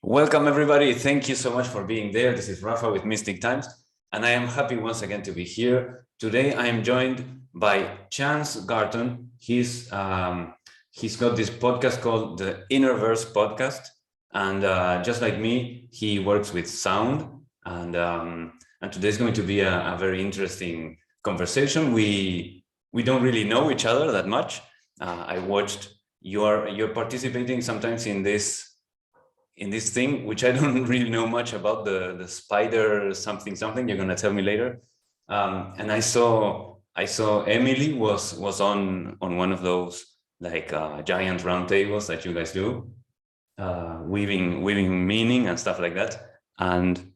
Welcome, everybody. Thank you so much for being there. This is Rafa with Mystic Times, and I am happy once again to be here. Today, I am joined by Garton. He's got this podcast called the Innerverse Podcast, and just like me, he works with sound. And today's going to be a very interesting conversation. We don't really know each other that much. I watched you're participating sometimes in this thing, which I don't really know much about, the spider something. You're gonna tell me later. And I saw Emily was on one of those like giant round tables that you guys do, weaving meaning and stuff like that. And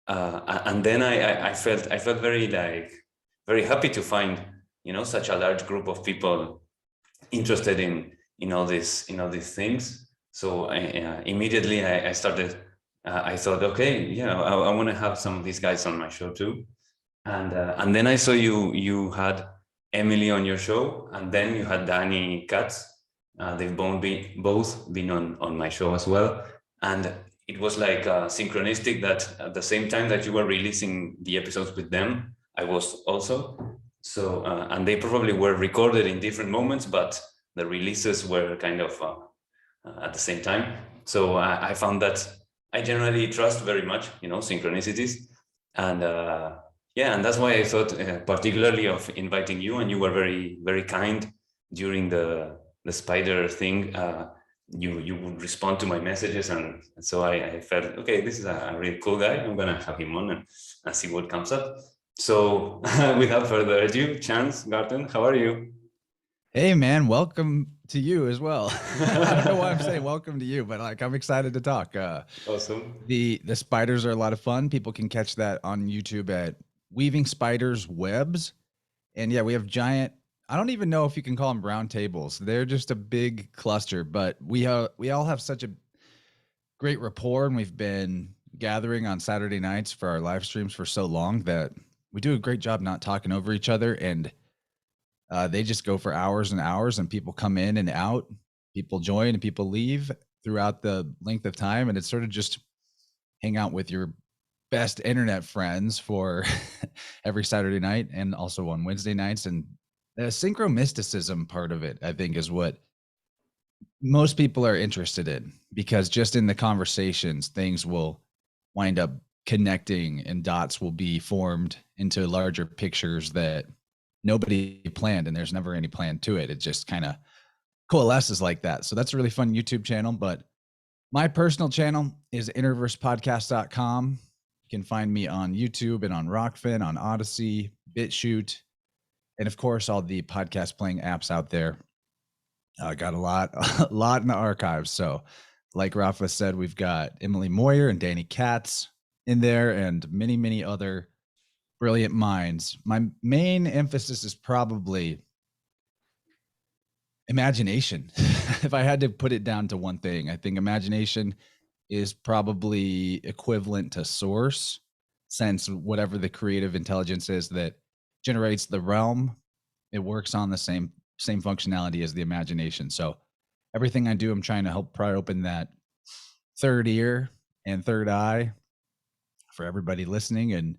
then I felt very happy to find such a large group of people interested in all these things. So immediately I started. I thought, okay, I want to have some of these guys on my show too. And then I saw you had Emily on your show, and then you had Danny Katz. They've both been on my show as well. And it was like synchronistic that at the same time that you were releasing the episodes with them, I was also. So and they probably were recorded in different moments, but the releases were kind of at the same time. So I found that I generally trust very much, synchronicities. And and that's why I thought particularly of inviting you, and you were very, very kind during the spider thing. You would respond to my messages, and so I felt, okay, this is a really cool guy. I'm gonna have him on and see what comes up. So without further ado, Garton, how are you? Hey man, welcome to you as well. I don't know why I'm saying welcome to you, but I'm excited to talk. Awesome. The spiders are a lot of fun. People can catch that on YouTube at Weaving Spiders Webs. And yeah, we have giant, I don't even know if you can call them round tables. They're just a big cluster, but we all have such a great rapport, and we've been gathering on Saturday nights for our live streams for so long that we do a great job not talking over each other, and they just go for hours and hours, and people come in and out, people join and people leave throughout the length of time. And it's sort of just hang out with your best internet friends for every Saturday night, and also on Wednesday nights. And the synchromysticism part of it, I think, is what most people are interested in, because just in the conversations, things will wind up connecting and dots will be formed into larger pictures that nobody planned, and there's never any plan to it. It just kind of coalesces like that. So that's a really fun YouTube channel. But my personal channel is innerversepodcast.com. You can find me on YouTube and on Rockfin, on Odyssey, BitChute, and of course all the podcast playing apps out there. I got a lot in the archives. So like Rafa said, we've got Emily Moyer and Danny Katz in there, and many, many other brilliant minds. My main emphasis is probably imagination. If I had to put it down to one thing, I think imagination is probably equivalent to source, since whatever the creative intelligence is that generates the realm, it works on the same functionality as the imagination. So everything I do, I'm trying to help pry open that third ear and third eye for everybody listening, and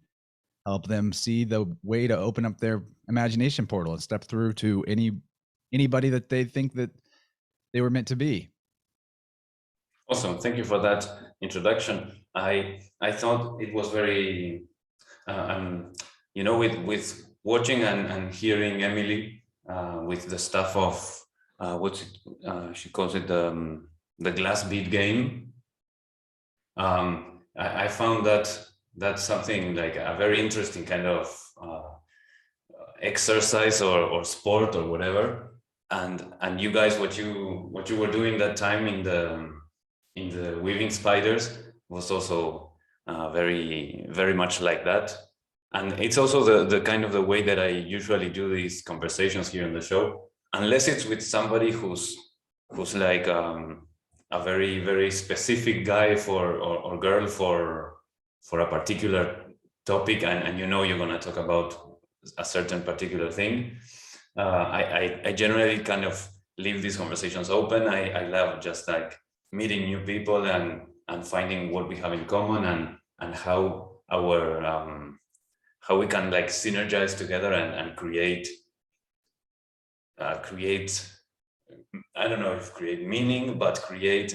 help them see the way to open up their imagination portal and step through to anybody that they think that they were meant to be. Awesome. Thank you for that introduction. I thought it was very, with watching and hearing Emily with the stuff of she calls it the glass bead game. I found that's something like a very interesting kind of exercise or sport or whatever. And you guys, what you were doing that time in the weaving spiders was also very, very much like that. And it's also the kind of the way that I usually do these conversations here on the show, unless it's with somebody who's like a very, very specific guy or girl for a particular topic, and you're going to talk about a certain particular thing. I generally kind of leave these conversations open. I love just like meeting new people and finding what we have in common, and how how we can like synergize together and create I don't know if create meaning, but create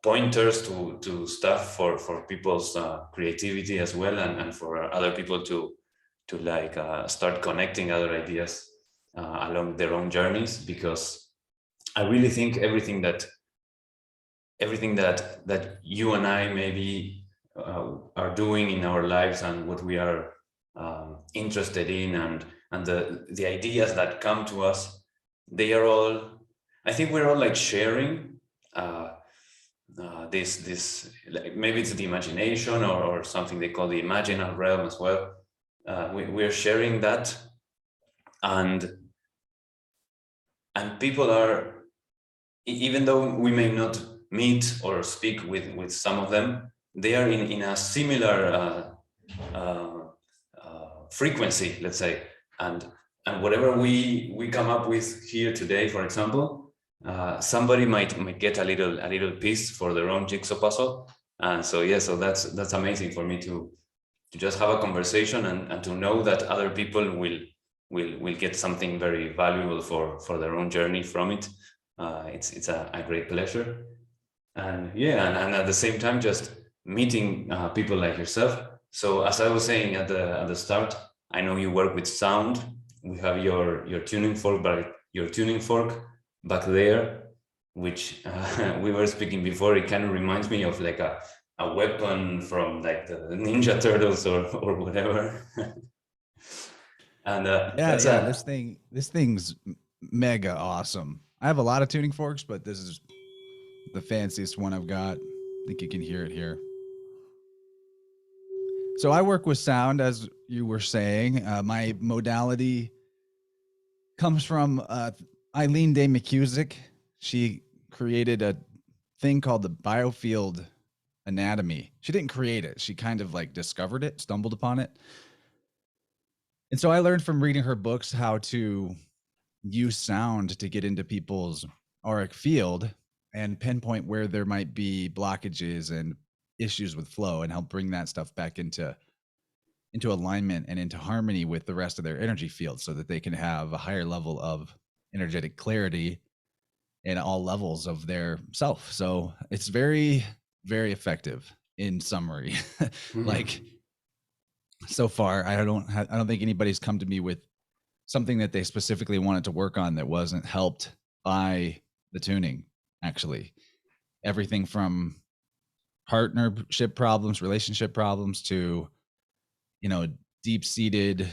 pointers to stuff for people's creativity as well, and for other people to like start connecting other ideas along their own journeys. Because I really think everything that you and I maybe are doing in our lives, and what we are interested in, and the ideas that come to us, they are all, I think we're all like sharing this like, maybe it's the imagination, or something they call the imaginal realm as well. We're sharing that, and people are, even though we may not meet or speak with some of them, they are in a similar frequency, let's say, and whatever we come up with here today, for example, somebody might get a little piece for their own jigsaw puzzle. And so yeah, so that's amazing for me to just have a conversation, and to know that other people will get something very valuable for their own journey from it. It's a great pleasure. And yeah, and at the same time, just meeting people like yourself. So as I was saying at the start, I know you work with sound. We have your tuning fork, back there, which we were speaking before. It kind of reminds me of like a weapon from like the Ninja Turtles or whatever. And this thing's mega awesome. I have a lot of tuning forks, but this is the fanciest one I've got. I think you can hear it here. So I work with sound, as you were saying. My modality comes from Eileen Day McCusick. She created a thing called the Biofield Anatomy. She didn't create it. She kind of like discovered it, stumbled upon it. And so I learned from reading her books how to use sound to get into people's auric field and pinpoint where there might be blockages and issues with flow, and help bring that stuff back into alignment and into harmony with the rest of their energy field, so that they can have a higher level of energetic clarity in all levels of their self. So it's very, very effective in summary. Like so far, I don't think anybody's come to me with something that they specifically wanted to work on that wasn't helped by the tuning. Actually, everything from partnership problems, relationship problems, to, you know, deep-seated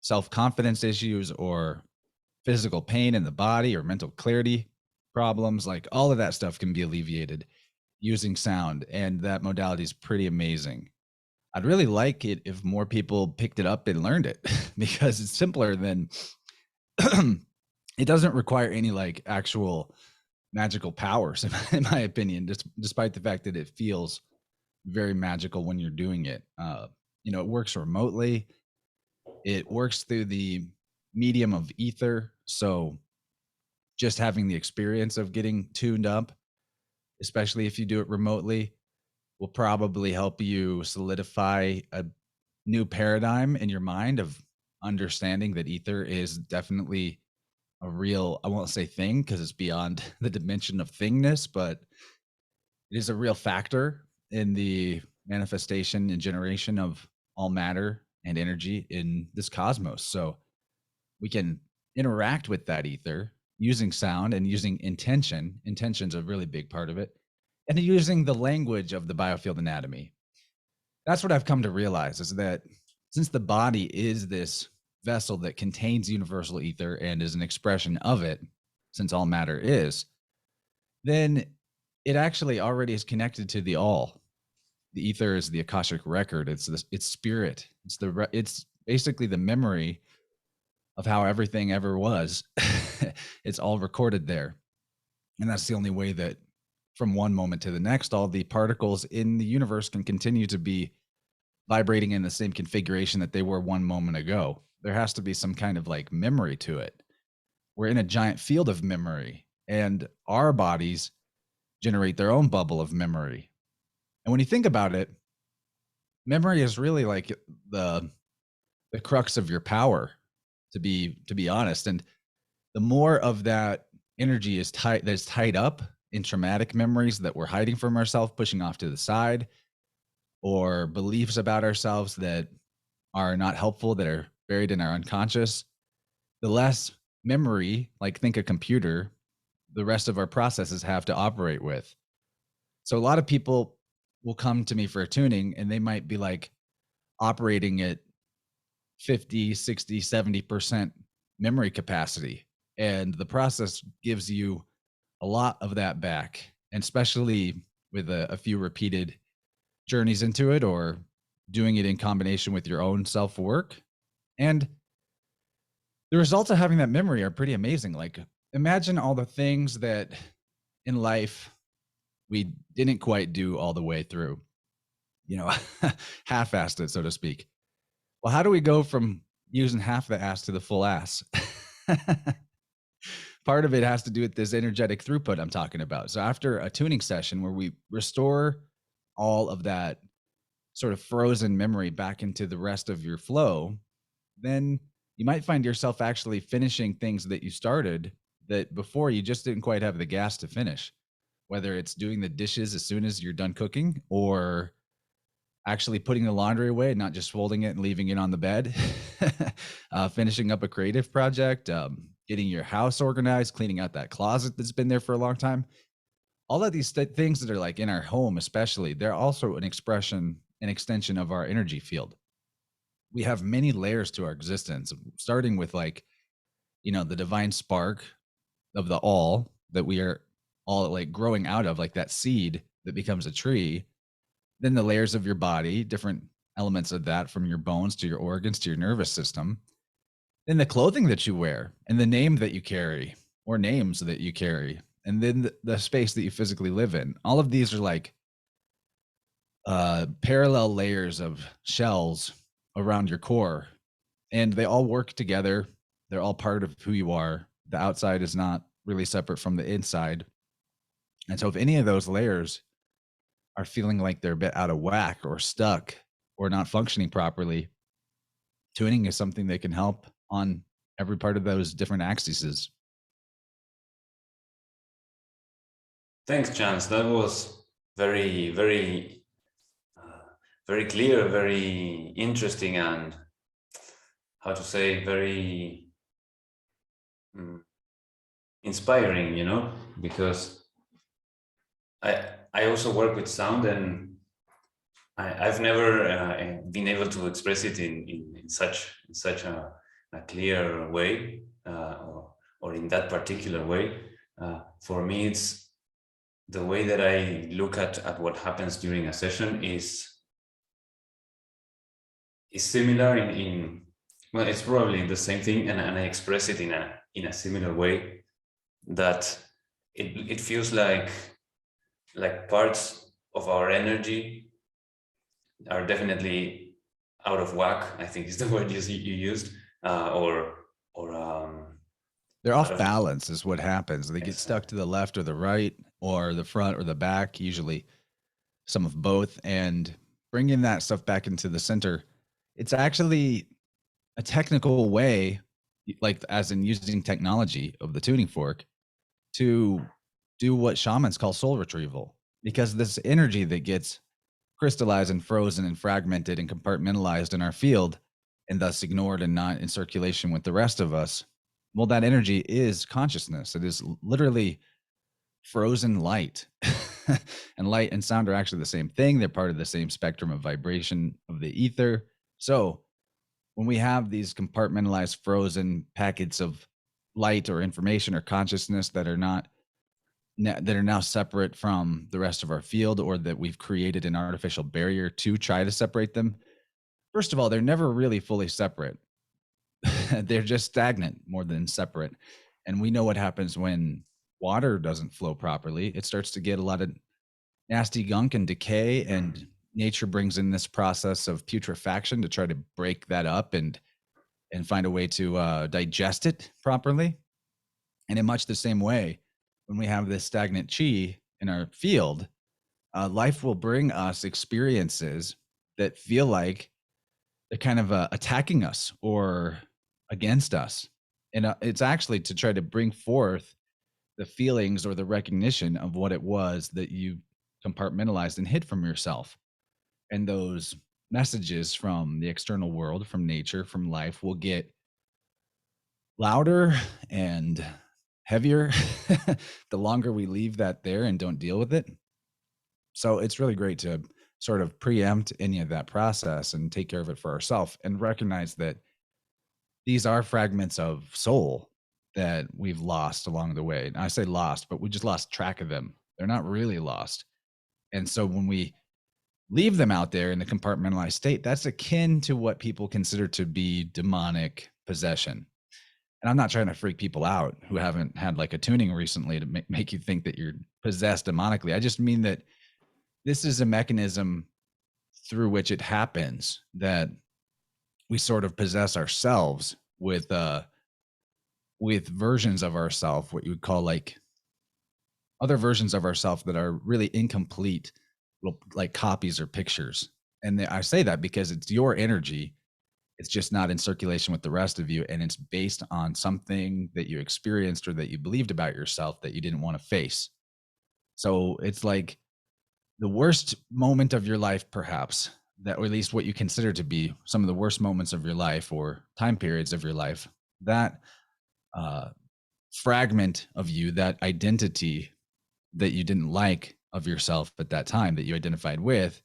self-confidence issues, or physical pain in the body, or mental clarity problems. Like all of that stuff can be alleviated using sound, and that modality is pretty amazing. I'd really like it if more people picked it up and learned it, because it's simpler than it doesn't require any like actual magical powers, in my opinion, despite the fact that it feels very magical when you're doing it. You know, it works remotely. It works through the medium of ether. So just having the experience of getting tuned up, especially if you do it remotely, will probably help you solidify a new paradigm in your mind of understanding that ether is definitely a real, I won't say thing because it's beyond the dimension of thingness, but it is a real factor in the manifestation and generation of all matter and energy in this cosmos. So we can interact with that ether using sound and using intention. Intention's a really big part of it. And using the language of the Biofield Anatomy. That's what I've come to realize, is that since the body is this vessel that contains universal ether and is an expression of it, since all matter is, then it actually already is connected to the all. The ether is the Akashic record. It's spirit. It's basically the memory of how everything ever was. It's all recorded there. And that's the only way that from one moment to the next, all the particles in the universe can continue to be vibrating in the same configuration that they were one moment ago. There has to be some kind of like memory to it. We're in a giant field of memory, and our bodies generate their own bubble of memory. And when you think about it, memory is really like the crux of your power, to be honest. And the more of that energy is that's tied up in traumatic memories that we're hiding from ourselves, pushing off to the side, or beliefs about ourselves that are not helpful, that are buried in our unconscious, the less memory, like think a computer, the rest of our processes have to operate with. So a lot of people will come to me for a tuning and they might be like operating at 50, 60, 70% memory capacity. And the process gives you a lot of that back, and especially with a few repeated journeys into it, or doing it in combination with your own self-work. And the results of having that memory are pretty amazing. Like, imagine all the things that in life we didn't quite do all the way through, half-assed it, so to speak. Well, how do we go from using half the ass to the full ass? Part of it has to do with this energetic throughput I'm talking about. So after a tuning session where we restore all of that sort of frozen memory back into the rest of your flow, then you might find yourself actually finishing things that you started that before you just didn't quite have the gas to finish, whether it's doing the dishes as soon as you're done cooking, or actually putting the laundry away and not just folding it and leaving it on the bed, finishing up a creative project, getting your house organized, cleaning out that closet that's been there for a long time. All of these things that are like in our home, especially, they're also an extension of our energy field. We have many layers to our existence, starting with the divine spark of the all that we are all like growing out of, like that seed that becomes a tree. Then the layers of your body, different elements of that, from your bones to your organs to your nervous system. Then the clothing that you wear, and the name that you carry, or names that you carry, and then the space that you physically live in. All of these are like parallel layers of shells around your core, and they all work together. They're all part of who you are. The outside is not really separate from the inside. And so if any of those layers are feeling like they're a bit out of whack or stuck or not functioning properly, tuning is something that can help on every part of those different axes. Thanks, Chance. That was very, very, very clear, very interesting, and very inspiring, because I also work with sound, and I've never been able to express it in such a clear way, or in that particular way. For me, it's the way that I look at what happens during a session is similar well, it's probably the same thing, and I express it in a similar way, that it feels like parts of our energy are definitely out of whack, I think is the word you used, or they're off balance is what happens. They get stuck to the left or the right, or the front or the back, usually some of both. And bringing that stuff back into the center, it's actually a technical way, like as in using technology of the tuning fork, to do what shamans call soul retrieval, because this energy that gets crystallized and frozen and fragmented and compartmentalized in our field, and thus ignored and not in circulation with the rest of us, well, that energy is consciousness. It is literally frozen light. And light and sound are actually the same thing. They're part of the same spectrum of vibration of the ether. So when we have these compartmentalized, frozen packets of light or information or consciousness that are now separate from the rest of our field, or that we've created an artificial barrier to try to separate them, first of all, they're never really fully separate. They're just stagnant more than separate. And we know what happens when water doesn't flow properly. It starts to get a lot of nasty gunk and decay, and nature brings in this process of putrefaction to try to break that up and find a way to digest it properly. And in much the same way, when we have this stagnant chi in our field, life will bring us experiences that feel like they're kind of attacking us or against us. And it's actually to try to bring forth the feelings or the recognition of what it was that you compartmentalized and hid from yourself. And those messages from the external world, from nature, from life will get louder and heavier the longer we leave that there and don't deal with it. So it's really great to sort of preempt any of that process and take care of it for ourselves and recognize that these are fragments of soul that we've lost along the way. And I say lost, but we just lost track of them. They're not really lost. And so when we leave them out there in the compartmentalized state, that's akin to what people consider to be demonic possession. And I'm not trying to freak people out who haven't had like a tuning recently to make you think that you're possessed demonically. I just mean that this is a mechanism through which it happens, that we sort of possess ourselves with versions of ourselves, what you would call like other versions of ourselves that are really incomplete, like copies or pictures. And I say that because it's your energy. It's just not in circulation with the rest of you. And it's based on something that you experienced or that you believed about yourself that you didn't want to face. So it's like the worst moment of your life, perhaps, that, or at least what you consider to be some of the worst moments of your life or time periods of your life, that fragment of you, that identity that you didn't like of yourself at that time that you identified with,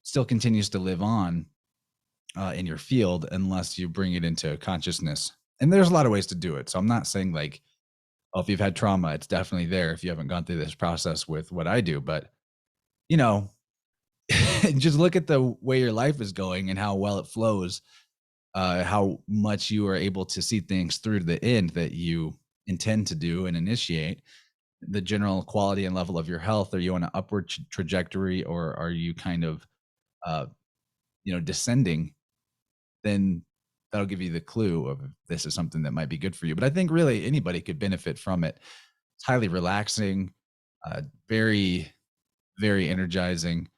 still continues to live on in your field unless you bring it into consciousness. And there's a lot of ways to do it. So I'm not saying like, oh, if you've had trauma, it's definitely there if you haven't gone through this process with what I do. But, you know, just look at the way your life is going and how well it flows, how much you are able to see things through to the end that you intend to do and initiate, the general quality and level of your health. Are you on an upward trajectory, or are you kind of, descending? Then that'll give you the clue of if this is something that might be good for you. But I think really anybody could benefit from it. It's highly relaxing, very, very energizing.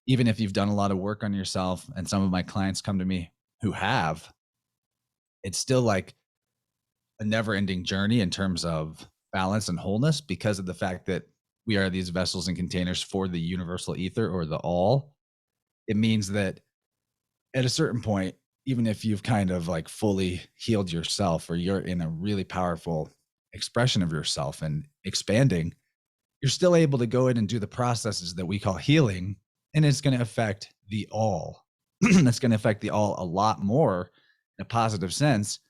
Even if you've done a lot of work on yourself, and some of my clients come to me who have, it's still like a never-ending journey in terms of balance and wholeness, because of the fact that we are these vessels and containers for the universal ether or the all. It means that at a certain point, even if you've kind of like fully healed yourself, or you're in a really powerful expression of yourself and expanding, you're still able to go in and do the processes that we call healing. And it's going to affect the all. It's going to affect the all a lot more in a positive sense.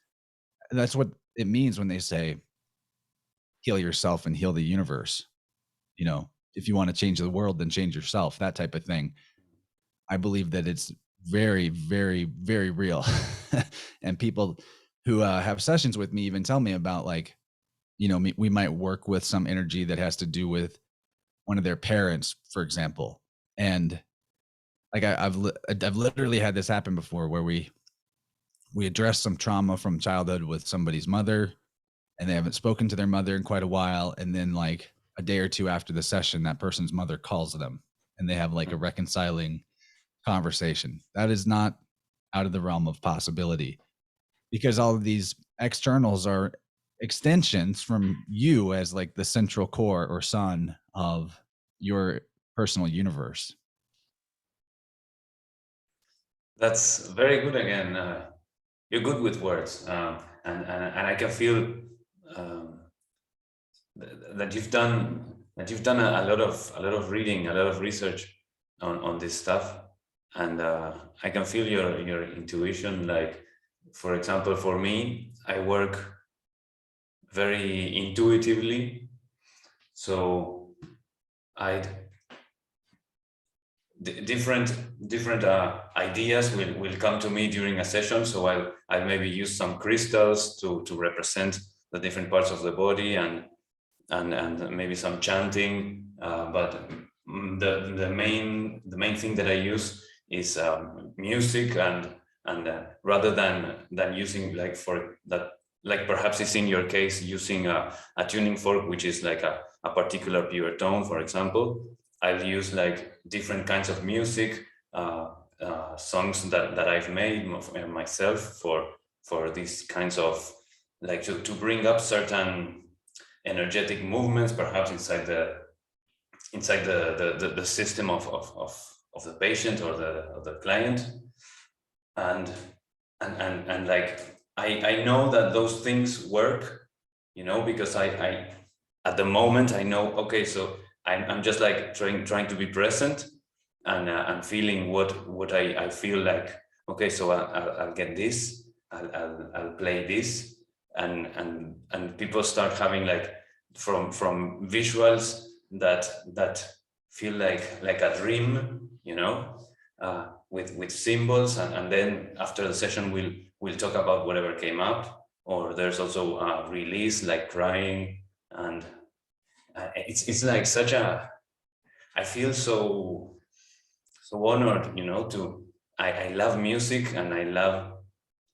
And that's what it means when they say, heal yourself and heal the universe. If you want to change the world, then change yourself, that type of thing. I believe that it's very, very, very real. And people who have sessions with me even tell me about, like, we might work with some energy that has to do with one of their parents, for example. And like I've literally had this happen before, where we address some trauma from childhood with somebody's mother, and they haven't spoken to their mother in quite a while. And then like a day or two after the session, that person's mother calls them and they have like a reconciling conversation. That is not out of the realm of possibility, because all of these externals are extensions from you as like the central core or sun of your personal universe. That's very good. Again, you're good with words, and I can feel that you've done a lot of reading, a lot of research on this stuff, and I can feel your intuition. Like, for example, for me, I work very intuitively, so different ideas will come to me during a session. So I'll maybe use some crystals to represent the different parts of the body, and maybe some chanting. But the main thing that I use is music, and rather than using like for that, like perhaps it's in your case, using a tuning fork, which is like a a particular pure tone, for example, I'll use like different kinds of music, songs that I've made myself for these kinds of, like, to bring up certain energetic movements, perhaps inside the system of the patient or the client. And like I know that those things work, you know, because I at the moment I know, okay, so I'm just like trying to be present and feeling what I feel like. Okay, so I'll get this, I'll play this, and people start having like from visuals that feel like a dream, you know, with symbols, and then after the session we'll talk about whatever came up, or there's also a release like crying, and it's like such a, I feel so honored, you know, I love music, and I love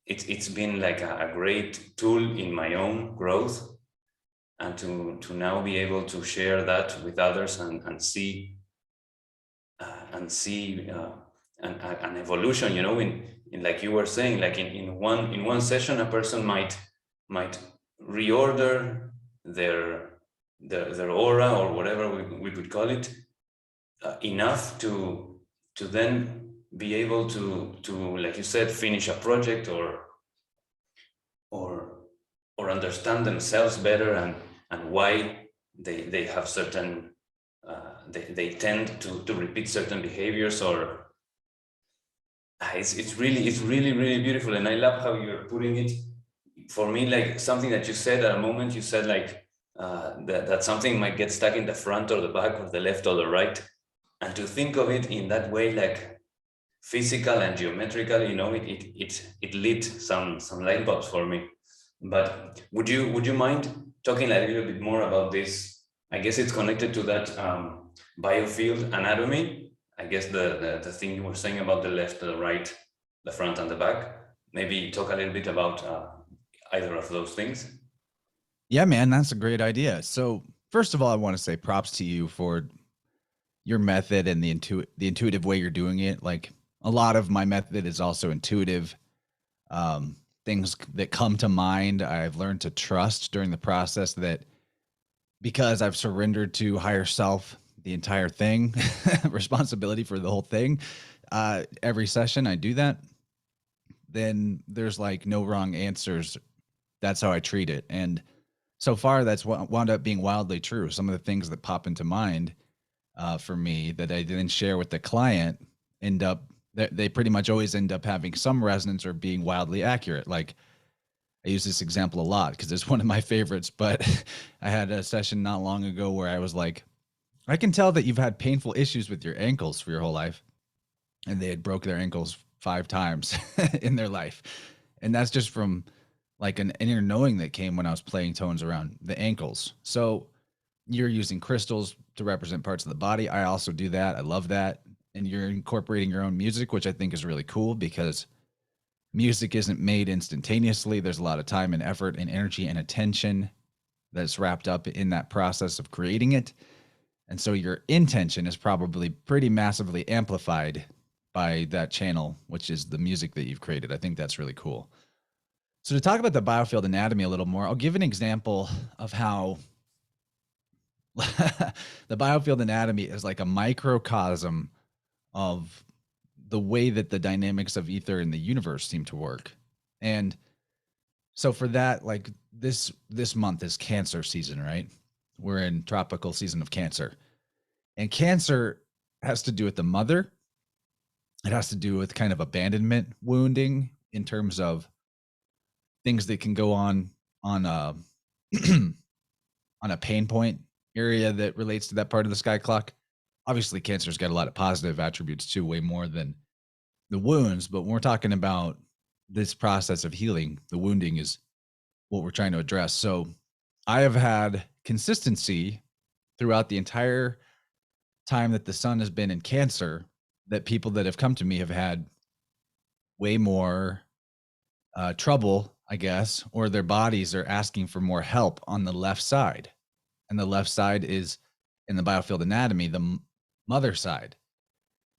it's been like a great tool in my own growth, and to now be able to share that with others and see an evolution, you know, in like you were saying, like in one session a person might reorder their aura, or whatever we could call it, enough to then be able to like you said, finish a project or understand themselves better, and why they have certain they tend to repeat certain behaviors, or it's really beautiful. And I love how you're putting it. For me, like something that you said at a moment, you said like that something might get stuck in the front or the back or the left or the right, and to think of it in that way, like physical and geometrical, you know, it lit some light bulbs for me. But would you mind talking a little bit more about this? I guess it's connected to that Biofield Anatomy. I guess the thing you were saying about the left, the right, the front, and the back. Maybe talk a little bit about either of those things. Yeah, man, that's a great idea. So first of all, I want to say props to you for your method and the intuitive way you're doing it. Like, a lot of my method is also intuitive. Things that come to mind, I've learned to trust during the process, that because I've surrendered to higher self, the entire thing, responsibility for the whole thing. Every session I do that, then there's like no wrong answers. That's how I treat it. And so far that's what wound up being wildly true. Some of the things that pop into mind for me that I didn't share with the client end up, they pretty much always end up having some resonance or being wildly accurate. Like, I use this example a lot because it's one of my favorites, but I had a session not long ago where I was like, I can tell that you've had painful issues with your ankles for your whole life. And they had broke their ankles 5 times in their life. And that's just from like an inner knowing that came when I was playing tones around the ankles. So you're using crystals to represent parts of the body. I also do that. I love that. And you're incorporating your own music, which I think is really cool, because music isn't made instantaneously. There's a lot of time and effort and energy and attention that's wrapped up in that process of creating it. And so your intention is probably pretty massively amplified by that channel, which is the music that you've created. I think that's really cool. So to talk about the Biofield Anatomy a little more, I'll give an example of how the Biofield Anatomy is like a microcosm of the way that the dynamics of ether in the universe seem to work. And so for that, like this month is Cancer season, right? We're in tropical season of Cancer. And Cancer has to do with the mother. It has to do with kind of abandonment wounding in terms of things that can go on a on a pain point area that relates to that part of the sky clock. Obviously, Cancer's got a lot of positive attributes too, way more than the wounds. But when we're talking about this process of healing, the wounding is what we're trying to address. So I have had consistency throughout the entire time that the sun has been in Cancer, that people that have come to me have had way more trouble, I guess, or their bodies are asking for more help on the left side. and the left side is, in the Biofield Anatomy, the mother side.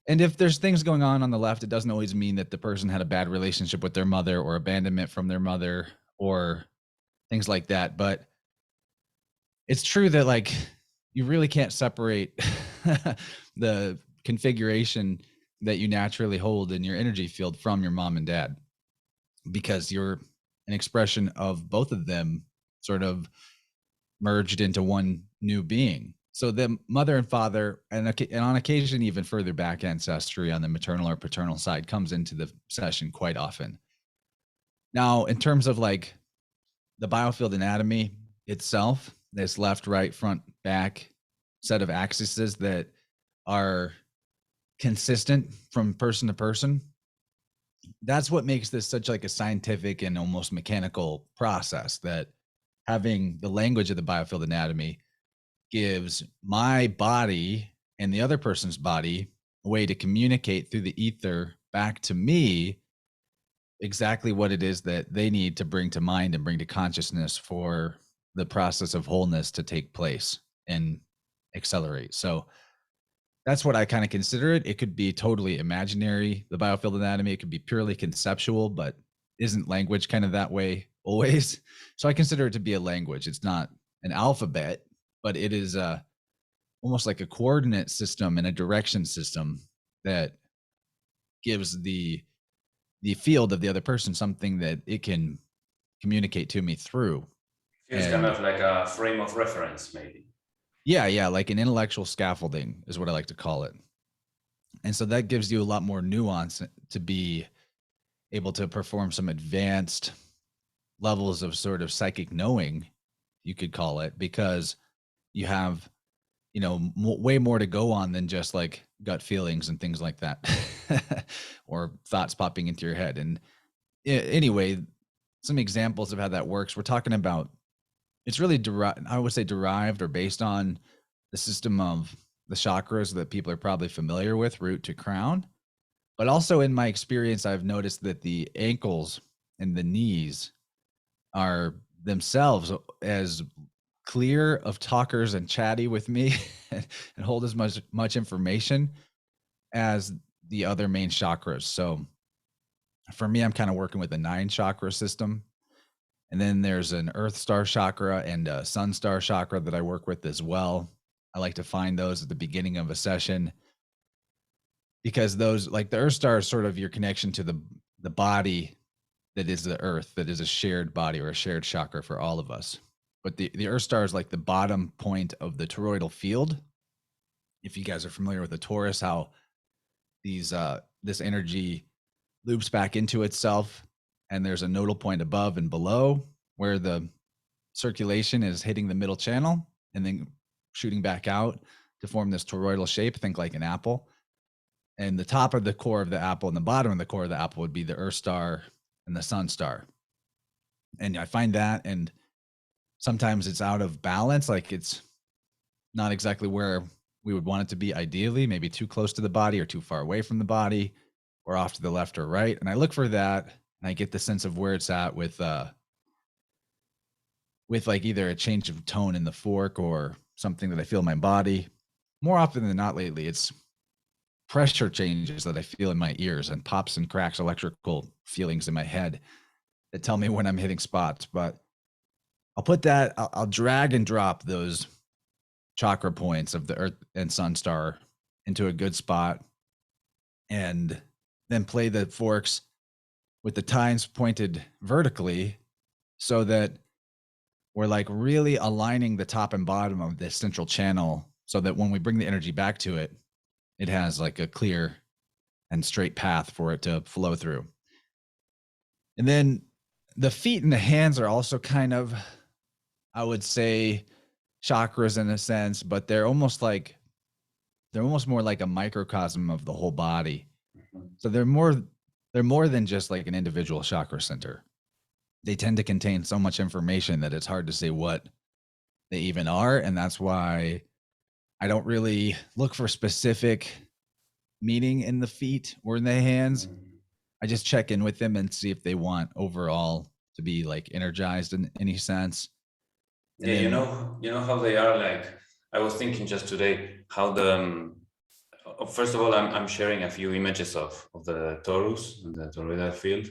And if there's things going on the left, it doesn't always mean that the person had a bad relationship with their mother or abandonment from their mother or things like that. But it's true that like you really can't separate the configuration that you naturally hold in your energy field from your mom and dad, because you're an expression of both of them sort of merged into one new being. So the mother and father, and on occasion, even further back ancestry on the maternal or paternal side comes into the session quite often. Now, in terms of like the Biofield Anatomy itself, this left, right, front, back set of axes that are consistent from person to person. That's what makes this such like a scientific and almost mechanical process, that having the language of the Biofield Anatomy gives my body and the other person's body a way to communicate through the ether back to me exactly what it is that they need to bring to mind and bring to consciousness for the process of wholeness to take place and accelerate. So that's what I kind of consider it. It could be totally imaginary, the Biofield Anatomy. It could be purely conceptual, but isn't language kind of that way always? So I consider it to be a language. It's not an alphabet, but it is almost like a coordinate system and a direction system that gives the field of the other person something that it can communicate to me through. It's kind of like a frame of reference, maybe. Yeah, like an intellectual scaffolding is what I like to call it. And so that gives you a lot more nuance to be able to perform some advanced levels of sort of psychic knowing, you could call it, because you have, you know, way more to go on than just like gut feelings and things like that or thoughts popping into your head. And anyway, some examples of how that works. We're talking about, it's really I would say derived or based on the system of the chakras that people are probably familiar with, root to crown. But also in my experience, I've noticed that the ankles and the knees are themselves as clear of talkers and chatty with me and hold as much information as the other main chakras. So for me, I'm kind of working with the 9 chakra system. And then there's an earth star chakra and a sun star chakra that I work with as well. I like to find those at the beginning of a session, because those, like the earth star, is sort of your connection to the body that is the earth, that is a shared body or a shared chakra for all of us. But the earth star is like the bottom point of the toroidal field. If you guys are familiar with the torus, how this energy loops back into itself, and there's a nodal point above and below where the circulation is hitting the middle channel and then shooting back out to form this toroidal shape. Think like an apple. And the top of the core of the apple and the bottom of the core of the apple would be the earth star and the sun star. And I find that, and sometimes it's out of balance, like it's not exactly where we would want it to be ideally, maybe too close to the body or too far away from the body or off to the left or right. And I look for that, and I get the sense of where it's at with like either a change of tone in the fork or something that I feel in my body. More often than not lately, it's pressure changes that I feel in my ears and pops and cracks, electrical feelings in my head that tell me when I'm hitting spots. But I'll drag and drop those chakra points of the earth and sun star into a good spot, and then play the forks with the tines pointed vertically so that we're like really aligning the top and bottom of this central channel, so that when we bring the energy back to it, it has like a clear and straight path for it to flow through. And then the feet and the hands are also kind of, I would say, chakras in a sense, but they're almost more like a microcosm of the whole body. So they're more than just like an individual chakra center. They tend to contain so much information that it's hard to say what they even are. And that's why I don't really look for specific meaning in the feet or in the hands. I just check in with them and see if they want overall to be like energized in any sense. And Yeah, then, you know how they are. Like I was thinking just today, how the first of all, I'm sharing a few images of the torus and the toroidal field,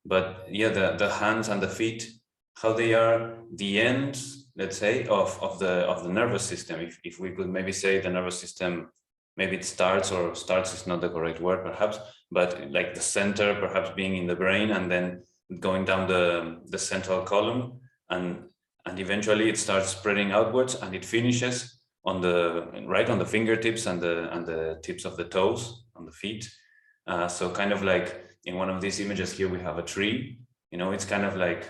but yeah, the hands and the feet, how they are the ends, let's say, of the nervous system. If we could maybe say the nervous system, maybe it starts, or starts is not the correct word perhaps, but like the center perhaps being in the brain, and then going down the central column, and eventually it starts spreading outwards, and it finishes on the fingertips and the tips of the toes on the feet. So kind of like in one of these images here, we have a tree. It's kind of like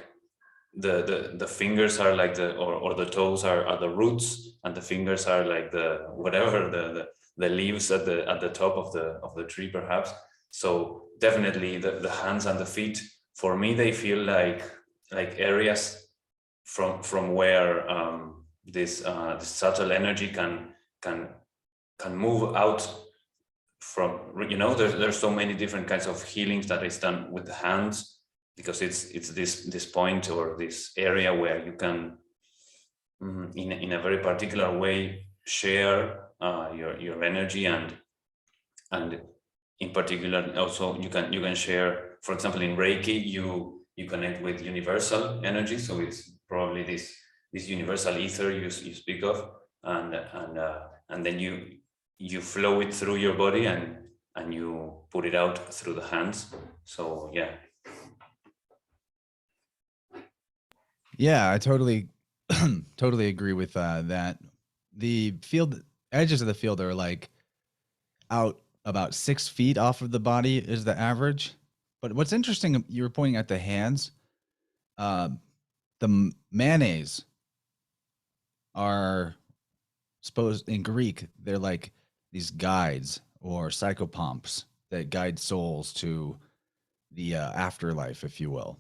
the fingers are like or the toes are the roots, and the fingers are like the whatever the leaves at the top of the tree perhaps. So definitely the hands and the feet, for me, they feel like areas from where this subtle energy can move out from. There's so many different kinds of healings that is done with the hands, because it's this point or this area where you can in a very particular way share your energy, and in particular also you can share, for example, in Reiki you connect with universal energy, so it's probably this universal ether you speak of, and then you flow it through your body, and you put it out through the hands. So yeah, I totally, totally agree with that. The edges of the field are like out about 6 feet off of the body is the average. But what's interesting, you were pointing at the hands. The mayonnaise are supposed, in Greek, they're like these guides or psychopomps that guide souls to the afterlife, if you will.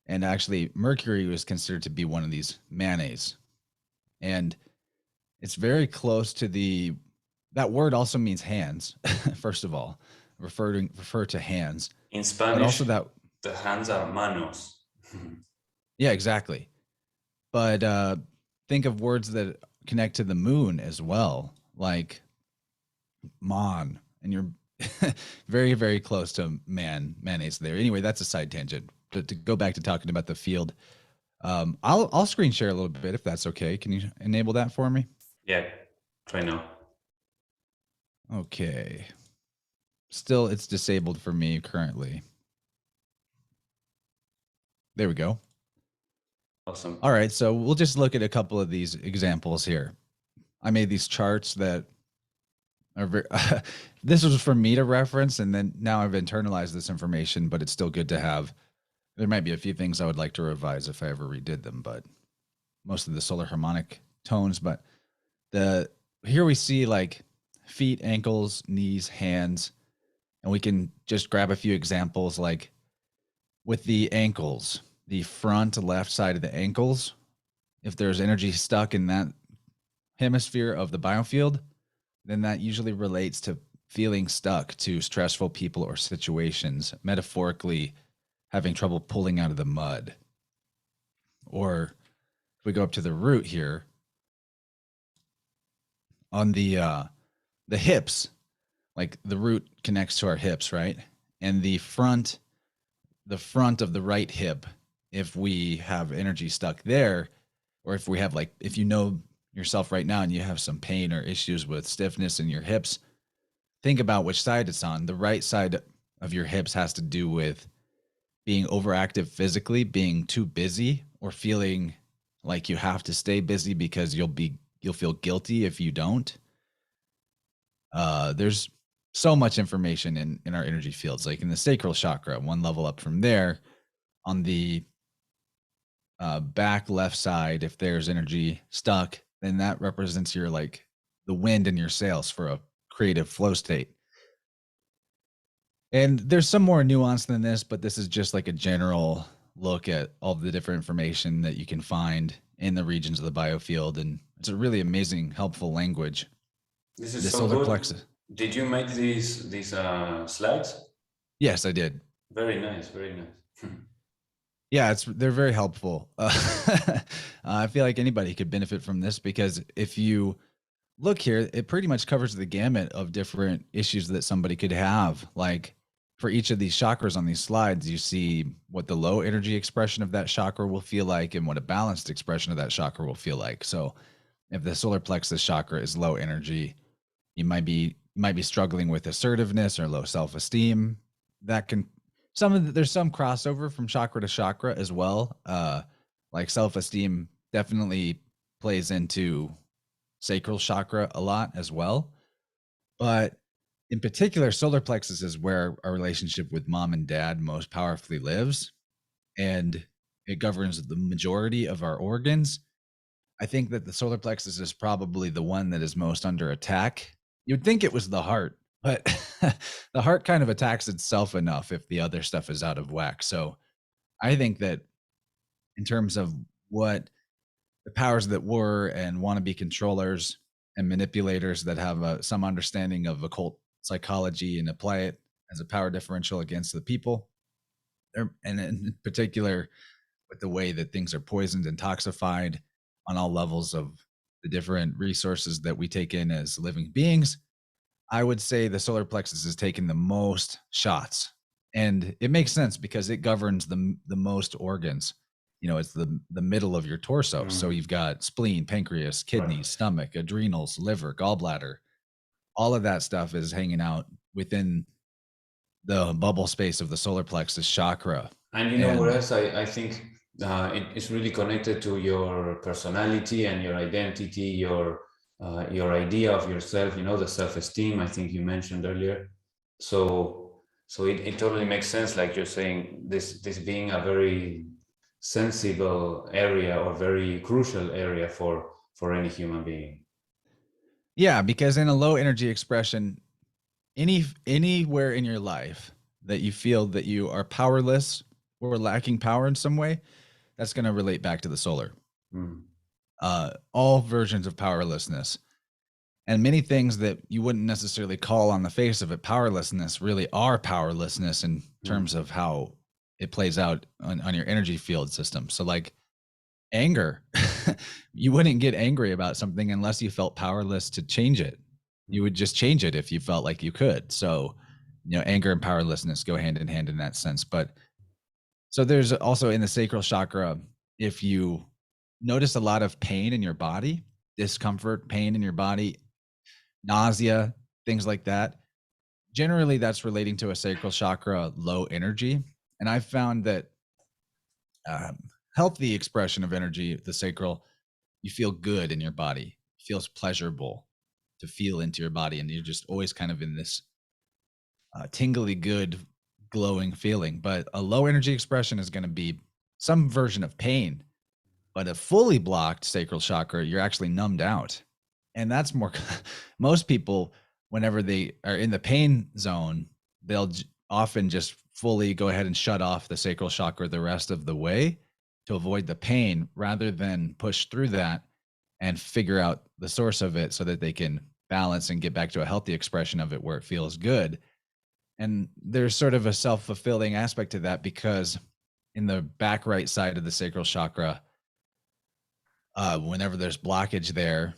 And actually, Mercury was considered to be one of these mayonnaise. And it's very close to that word also means hands, first of all, refer to hands. in Spanish, but also that the hands are manos. yeah, exactly. But think of words that connect to the moon as well, like mon, and you're very, very close to mayonnaise there. Anyway, that's a side tangent. But to go back to talking about the field, I'll screen share a little bit if that's okay. Can you enable that for me? Yeah, try now. Okay. Still, it's disabled for me currently. There we go. Awesome. All right, so we'll just look at a couple of these examples here. I made these charts that are very, this was for me to reference, and then now I've internalized this information, but it's still good to have. There might be a few things I would like to revise if I ever redid them, but most of the solar harmonic tones. But here we see like feet, ankles, knees, hands, and we can just grab a few examples like with the ankles, the front left side of the ankles. If there's energy stuck in that hemisphere of the biofield, then that usually relates to feeling stuck to stressful people or situations, metaphorically having trouble pulling out of the mud. Or if we go up to the root here, on the hips, like the root connects to our hips, right? And the front of the right hip, if we have energy stuck there, or if we have if you know yourself right now and you have some pain or issues with stiffness in your hips, think about which side it's on. The right side of your hips has to do with being overactive physically, being too busy, or feeling like you have to stay busy because you'll feel guilty if you don't. There's so much information in our energy fields, like in the Sacral Chakra, one level up from there, on the back left side, if there's energy stuck, then that represents your the wind in your sails for a creative flow state. And there's some more nuance than this, but this is just like a general look at all the different information that you can find in the regions of the biofield. And it's a really amazing, helpful language. This is the so solar good. plexus. Did you make these slides? Yes, I did. Very nice, very nice. Yeah, they're very helpful. I feel like anybody could benefit from this because if you look here, it pretty much covers the gamut of different issues that somebody could have. Like for each of these chakras on these slides, you see what the low energy expression of that chakra will feel like and what a balanced expression of that chakra will feel like. So if the solar plexus chakra is low energy, you might be struggling with assertiveness or low self-esteem. That can there's some crossover from chakra to chakra as well. Like self-esteem definitely plays into sacral chakra a lot as well. But in particular, solar plexus is where our relationship with mom and dad most powerfully lives, and it governs the majority of our organs. I think that the solar plexus is probably the one that is most under attack. You'd think it was the heart, but the heart kind of attacks itself enough if the other stuff is out of whack. So I think that in terms of what the powers that were and wannabe controllers and manipulators that have some understanding of occult psychology and apply it as a power differential against the people, and in particular with the way that things are poisoned and toxified on all levels of the different resources that we take in as living beings, I would say the solar plexus has taken the most shots. And it makes sense because it governs the most organs. You know, it's the middle of your torso. So you've got spleen, pancreas, kidneys, stomach, adrenals, liver, gallbladder. All of that stuff is hanging out within the bubble space of the solar plexus chakra. And you know what else? I think it's really connected to your personality and your identity, your idea of yourself, you know, the self-esteem, I think you mentioned earlier. So it totally makes sense, like you're saying, this being a very sensible area or very crucial area for any human being. Yeah, because in a low energy expression, anywhere in your life that you feel that you are powerless or lacking power in some way, that's going to relate back to the solar. All versions of powerlessness and many things that you wouldn't necessarily call on the face of it powerlessness really are powerlessness in terms of how it plays out on your energy field system. So like anger, you wouldn't get angry about something unless you felt powerless to change it. You would just change it if you felt like you could. So, you know, anger and powerlessness go hand in hand in that sense. But so there's also in the sacral chakra, if you notice a lot of pain in your body, discomfort, pain in your body, nausea, things like that, generally that's relating to a sacral chakra low energy. And I've found that healthy expression of energy, the sacral, you feel good in your body. It feels pleasurable to feel into your body, and you're just always kind of in this tingly good glowing feeling. But a low energy expression is going to be some version of pain, but a fully blocked sacral chakra, you're actually numbed out. And that's more most people, whenever they are in the pain zone, they'll often just fully go ahead and shut off the sacral chakra the rest of the way to avoid the pain, rather than push through that and figure out the source of it so that they can balance and get back to a healthy expression of it where it feels good. And there's sort of a self-fulfilling aspect to that, because in the back right side of the sacral chakra, whenever there's blockage there,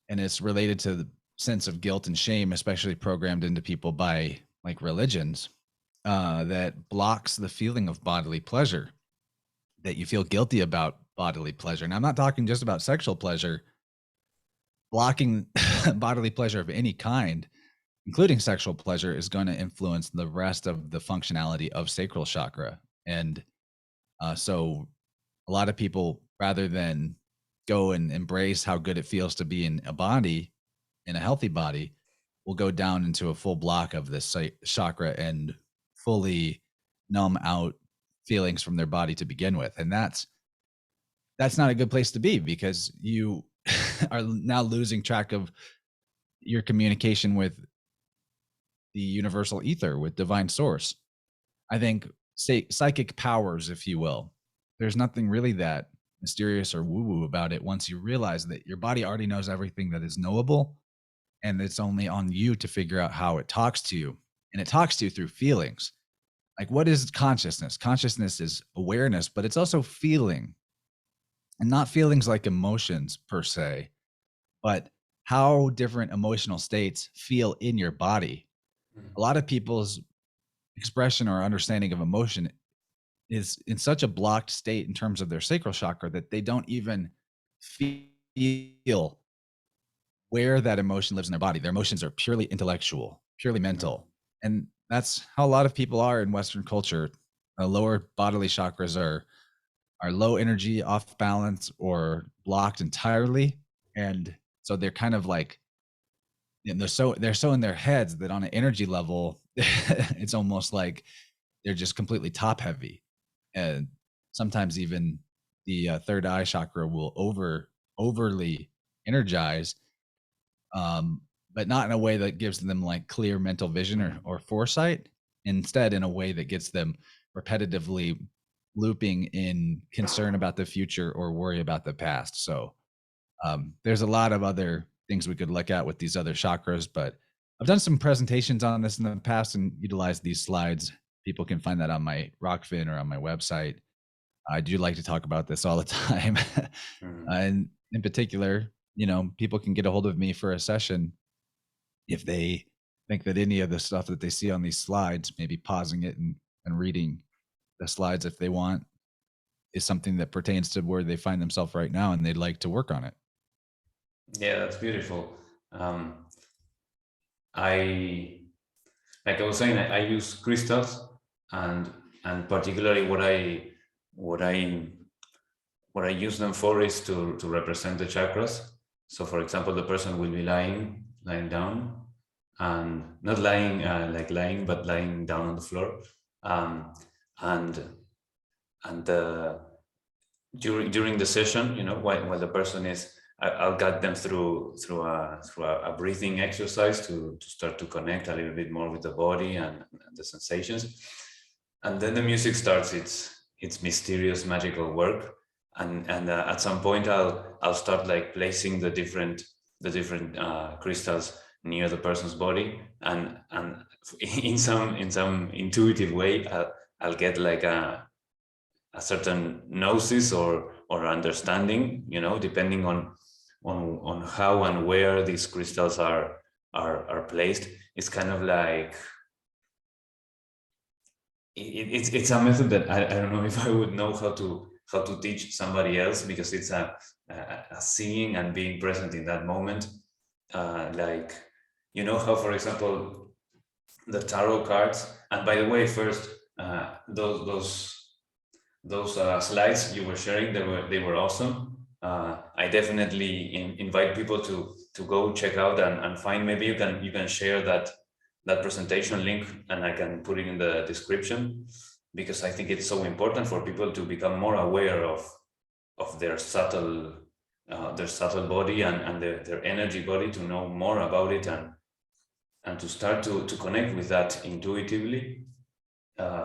and it's related to the sense of guilt and shame, especially programmed into people by like religions, that blocks the feeling of bodily pleasure, that you feel guilty about bodily pleasure. And I'm not talking just about sexual pleasure. Blocking bodily pleasure of any kind, including sexual pleasure, is going to influence the rest of the functionality of sacral chakra. And so a lot of people, rather than go and embrace how good it feels to be in a body, in a healthy body, will go down into a full block of this chakra and fully numb out feelings from their body to begin with. And that's not a good place to be, because you are now losing track of your communication with the universal ether, with divine source. I think, say, psychic powers, if you will, there's nothing really that mysterious or woo-woo about it once you realize that your body already knows everything that is knowable, and it's only on you to figure out how it talks to you. And it talks to you through feelings. like, what is consciousness? Consciousness is awareness, but it's also feeling, and not feelings like emotions per se, but how different emotional states feel in your body. A lot of people's expression or understanding of emotion is in such a blocked state in terms of their sacral chakra that they don't even feel where that emotion lives in their body. Their emotions are purely intellectual, purely mental. And that's how a lot of people are in Western culture. Lower bodily chakras are low energy, off balance, or blocked entirely. And so they're kind of like, and they're so in their heads that on an energy level, it's almost like they're just completely top heavy. And sometimes even the third eye chakra will overly energize, but not in a way that gives them like clear mental vision or foresight. Instead, in a way that gets them repetitively looping in concern about the future or worry about the past. So there's a lot of other things we could look at with these other chakras, but I've done some presentations on this in the past and utilized these slides. People can find that on my Rockfin or on my website. I do like to talk about this all the time. And in particular, you know, people can get a hold of me for a session if they think that any of the stuff that they see on these slides, maybe pausing it and reading the slides if they want, is something that pertains to where they find themselves right now and they'd like to work on it. Yeah, that's beautiful. I like I was saying, I use crystals, and particularly what I use them for is to represent the chakras. So, for example, the person will be lying down, and not lying like lying, but lying down on the floor, and during the session, you know, while the person is, I'll guide them through a breathing exercise to start to connect a little bit more with the body and the sensations, and then the music starts its mysterious magical work, and at some point I'll start like placing the different crystals near the person's body, and in some intuitive way I'll get like a certain gnosis or understanding, you know, depending on how and where these crystals are placed. It's kind of like it's a method that I don't know if I would know how to teach somebody else, because it's a seeing and being present in that moment. Like, you know how, for example, the tarot cards, and by the way, first, those slides you were sharing, they were awesome. I definitely invite people to go check out and find. Maybe you can share that presentation link, and I can put it in the description, because I think it's so important for people to become more aware of their subtle body and their energy body, to know more about it and to start to connect with that intuitively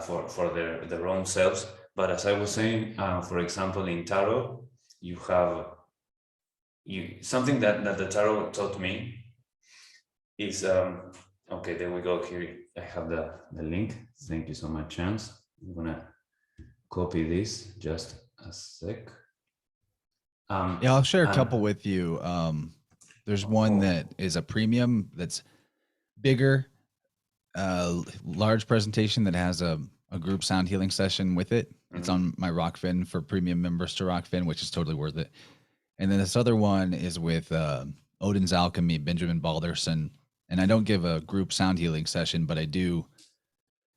for their own selves. But as I was saying, for example, in tarot, you have something that the tarot taught me is okay, there we go. Here I have the link. Thank you so much, Chance. I'm gonna copy this, just a sec. Yeah, I'll share a couple with you. There's one that is a premium that's bigger, large presentation that has a group sound healing session with it. It's on my Rockfin for premium members to Rockfin, which is totally worth it. And then this other one is with Odin's Alchemy, Benjamin Balderson. And I don't give a group sound healing session, but I do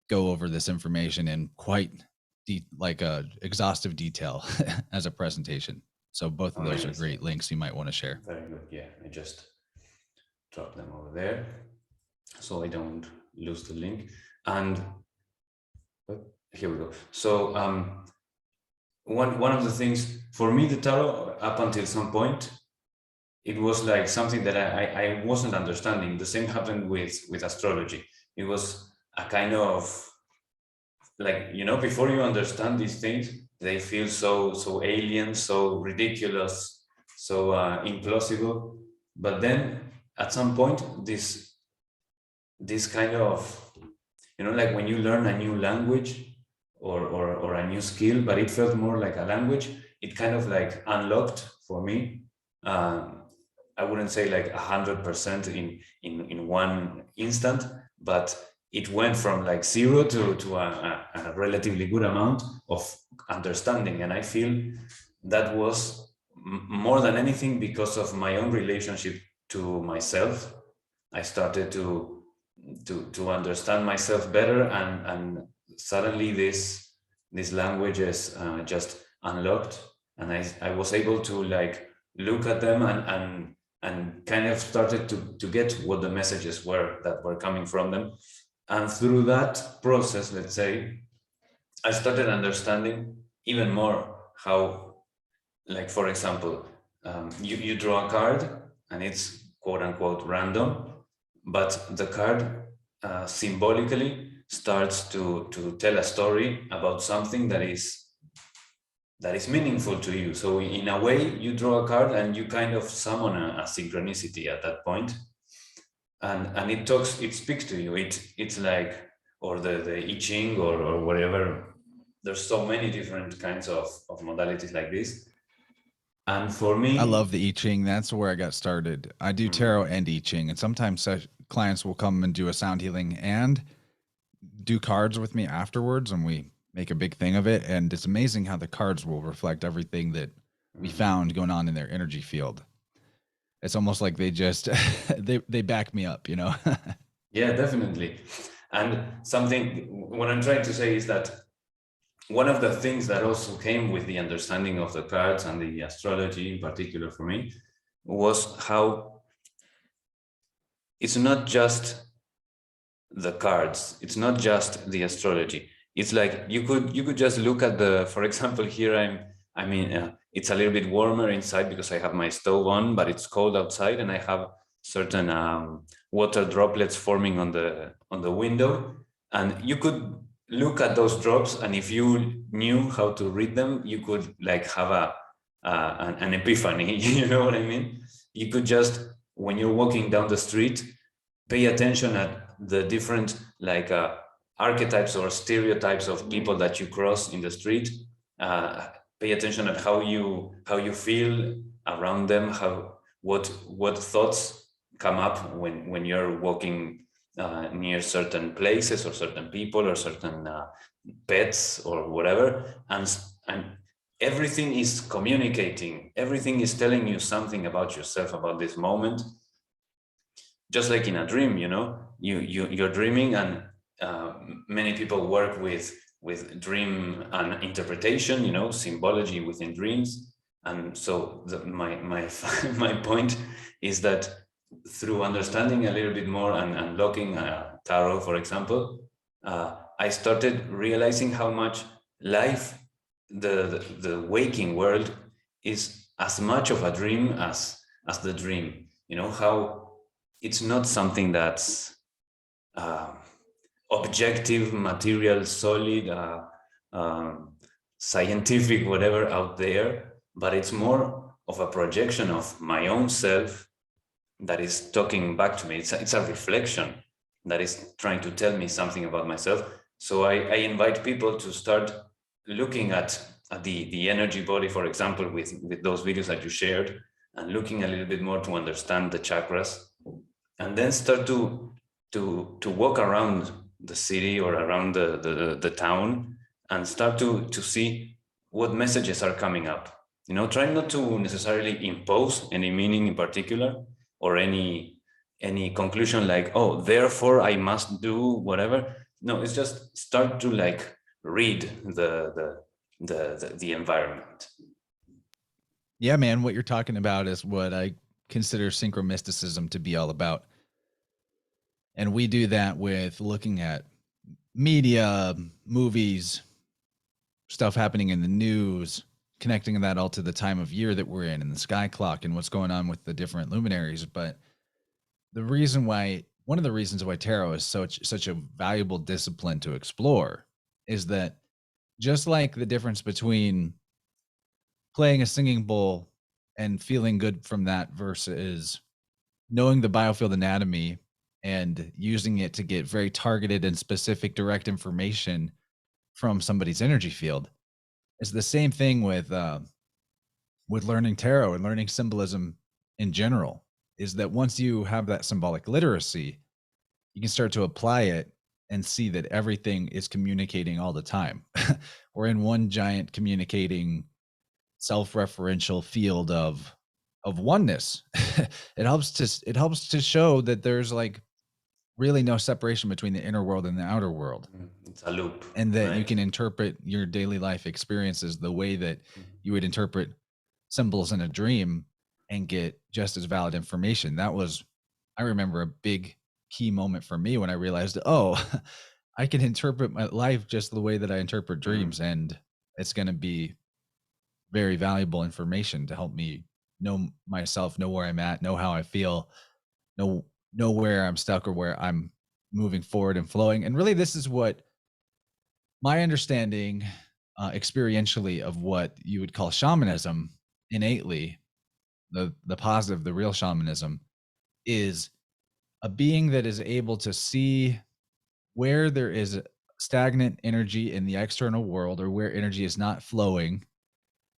go over this information in quite exhaustive detail as a presentation. So both of those are great links you might want to share. Very good. Yeah, I just drop them over there so I don't lose the link. And here we go. So one of the things for me, the tarot, up until some point, it was like something that I wasn't understanding. The same happened with astrology. It was a kind of like, you know, before you understand these things, they feel so alien, so ridiculous, so implausible. But then at some point, this kind of, you like when you learn a new language or a new skill, but it felt more like a language. It kind of like unlocked for me. I wouldn't say like 100% in one instant, but it went from like 0 to a relatively good amount of understanding. And I feel that was more than anything because of my own relationship to myself. I started to understand myself better, and suddenly these languages just unlocked, and I was able to like look at them and kind of started to get what the messages were that were coming from them. And through that process, let's say, I started understanding even more how, like, for example, you draw a card and it's quote unquote random, but the card symbolically starts to tell a story about something that is meaningful to you. So in a way, you draw a card and you kind of summon a synchronicity at that point, and it speaks to you. It's like, or the I-Ching or whatever. There's so many different kinds of modalities like this. And for me, I love the I-Ching. That's where I got started. I do tarot and I-Ching, and sometimes clients will come and do a sound healing and do cards with me afterwards, and we make a big thing of it. And it's amazing how the cards will reflect everything that we found going on in their energy field. It's almost like they just they back me up, Yeah, definitely. And what I'm trying to say is that one of the things that also came with the understanding of the cards and the astrology in particular for me was how it's not just the cards, it's not just the astrology. It's like you could just look at for example, here it's a little bit warmer inside because I have my stove on, but it's cold outside, and I have certain water droplets forming on the window, and you could look at those drops, and if you knew how to read them, you could like have an epiphany. You know what I mean? You could just, when you're walking down the street, pay attention at the different like archetypes or stereotypes of people that you cross in the street. Pay attention at how you feel around them, what thoughts come up when you're walking near certain places or certain people or certain pets or whatever, and everything is communicating, everything is telling you something about yourself, about this moment. Just like in a dream, you're dreaming, and many people work with dream and interpretation, symbology within dreams. And so my my point is that through understanding a little bit more and unlocking tarot, for example, I started realizing how much life, the waking world, is as much of a dream as the dream. How it's not something that's objective, material, solid, scientific, whatever out there, but it's more of a projection of my own self that is talking back to me. It's a reflection that is trying to tell me something about myself. So I invite people to start looking at the energy body, for example, with those videos that you shared, and looking a little bit more to understand the chakras, and then start to walk around the city or around the town and start to see what messages are coming up. Try not to necessarily impose any meaning in particular or any conclusion like, oh, therefore I must do whatever. No, it's just start to like read the environment. Yeah, man, what you're talking about is what I consider synchromysticism to be all about. And we do that with looking at media, movies, stuff happening in the news, connecting that all to the time of year that we're in and the sky clock and what's going on with the different luminaries. But one of the reasons why tarot is such a valuable discipline to explore is that just like the difference between playing a singing bowl and feeling good from that versus knowing the Biofield Anatomy and using it to get very targeted and specific direct information from somebody's energy field. It's the same thing with learning tarot and learning symbolism in general, is that once you have that symbolic literacy, you can start to apply it and see that everything is communicating all the time. We're in one giant communicating self-referential field of oneness. It helps to show that there's like really no separation between the inner world and the outer world. It's a loop. And that right? you can interpret your daily life experiences the way that you would interpret symbols in a dream and get just as valid information. That was, I remember, a big key moment for me when I realized, oh, I can interpret my life just the way that I interpret dreams, and it's going to be very valuable information to help me know myself, know where I'm at, know how I feel, know where I'm stuck or where I'm moving forward and flowing. And really, this is what my understanding experientially of what you would call shamanism innately, the positive, the real shamanism, is a being that is able to see where there is stagnant energy in the external world or where energy is not flowing,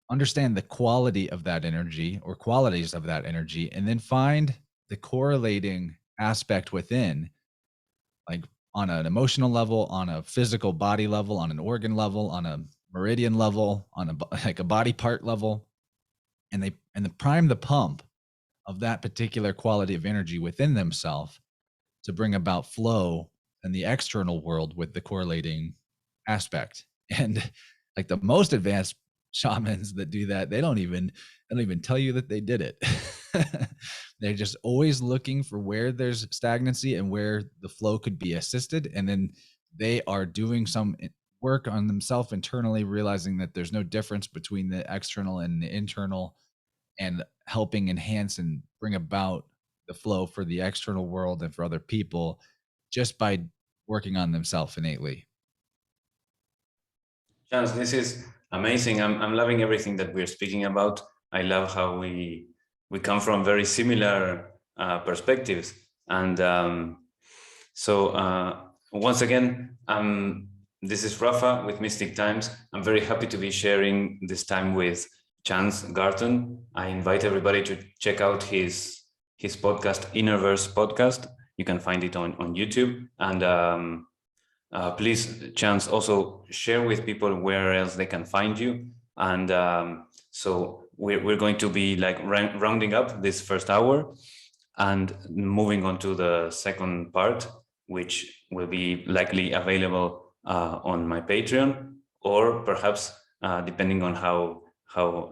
understand the quality of that energy or qualities of that energy, and then find the correlating aspect within, like on an emotional level, on a physical body level, on an organ level, on a meridian level, on a body part level, and they prime the pump of that particular quality of energy within themselves to bring about flow in the external world with the correlating aspect. And like the most advanced shamans that do that, they don't even tell you that they did it. They're just always looking for where there's stagnancy and where the flow could be assisted, and then they are doing some work on themselves internally, realizing that there's no difference between the external and the internal, and helping enhance and bring about the flow for the external world and for other people just by working on themselves innately. Chance, this is amazing. I'm loving everything that we're speaking about. I love how we come from very similar perspectives. And so once again, this is Rafa with Mystic Times. I'm very happy to be sharing this time with Chance Garton. I invite everybody to check out his podcast, Innerverse Podcast. You can find it on YouTube. And please, Chance, also share with people where else they can find you. And so we're going to be like rounding up this first hour and moving on to the second part, which will be likely available on my Patreon, or perhaps depending on how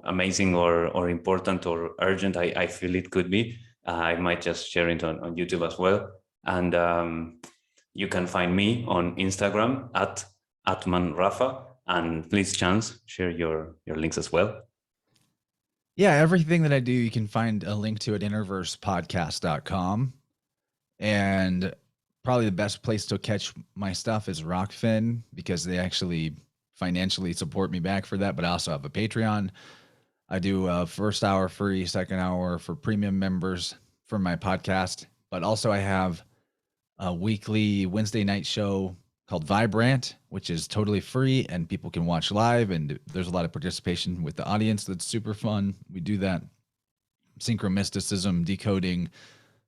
amazing or important or urgent I feel it could be, I might just share it on YouTube as well. And you can find me on Instagram at @atmanrafa. And please, Chance, share your links as well. Yeah, everything that I do, you can find a link to at innerversepodcast.com. And probably the best place to catch my stuff is Rockfin, because they actually financially support me back for that. But I also have a Patreon. I do a first hour free, second hour for premium members for my podcast. But also I have a weekly Wednesday night show called Vibrant, which is totally free and people can watch live, and there's a lot of participation with the audience. That's super fun. We do that synchromysticism decoding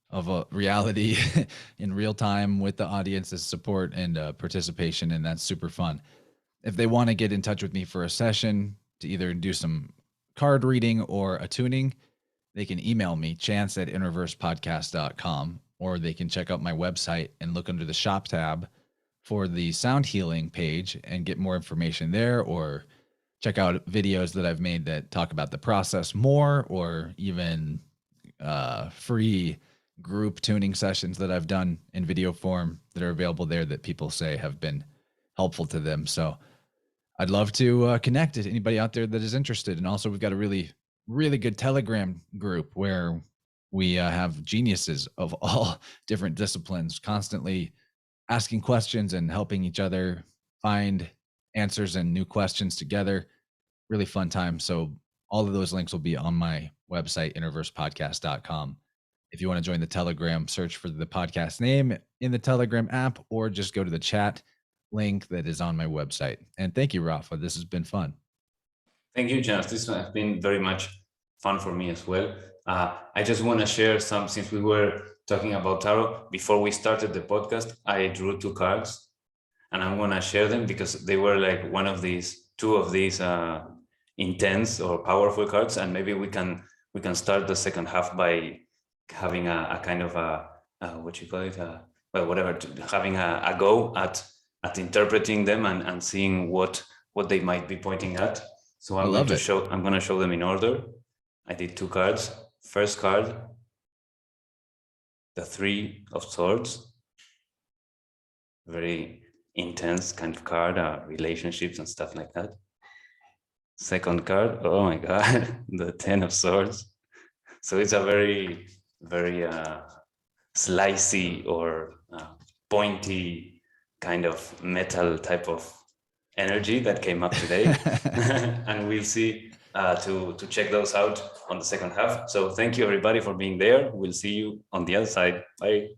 of a reality in real time with the audience's support and participation, and that's super fun. If they want to get in touch with me for a session to either do some card reading or attuning, they can email me, chance@innerversepodcast.com, or they can check out my website and look under the shop tab for the sound healing page and get more information there, or check out videos that I've made that talk about the process more, or even free group tuning sessions that I've done in video form that are available there that people say have been helpful to them. So I'd love to connect to anybody out there that is interested. And also we've got a really, really good Telegram group where we have geniuses of all different disciplines constantly asking questions and helping each other find answers and new questions together. Really fun time. So all of those links will be on my website, innerversepodcast.com. If you want to join the Telegram, search for the podcast name in the Telegram app, or just go to the chat link that is on my website. And thank you, Rafa. This has been fun. Thank you, Jens. This has been very much fun for me as well. I just want to share some, since we were talking about tarot, before we started the podcast, I drew 2 cards, and I'm going to share them because they were like two of these intense or powerful cards. And maybe we can start the second half by having a kind of what you call it, having a go at interpreting them and seeing what they might be pointing at. So I'm going to show them in order. I did 2 cards. First card, the 3 of Swords. Very intense kind of card, relationships and stuff like that. Second card, oh my God, the 10 of Swords. So it's a very, very slicey or pointy kind of metal type of energy that came up today. And we'll see to check those out on the second half. So thank you everybody for being there. We'll see you on the other side. Bye.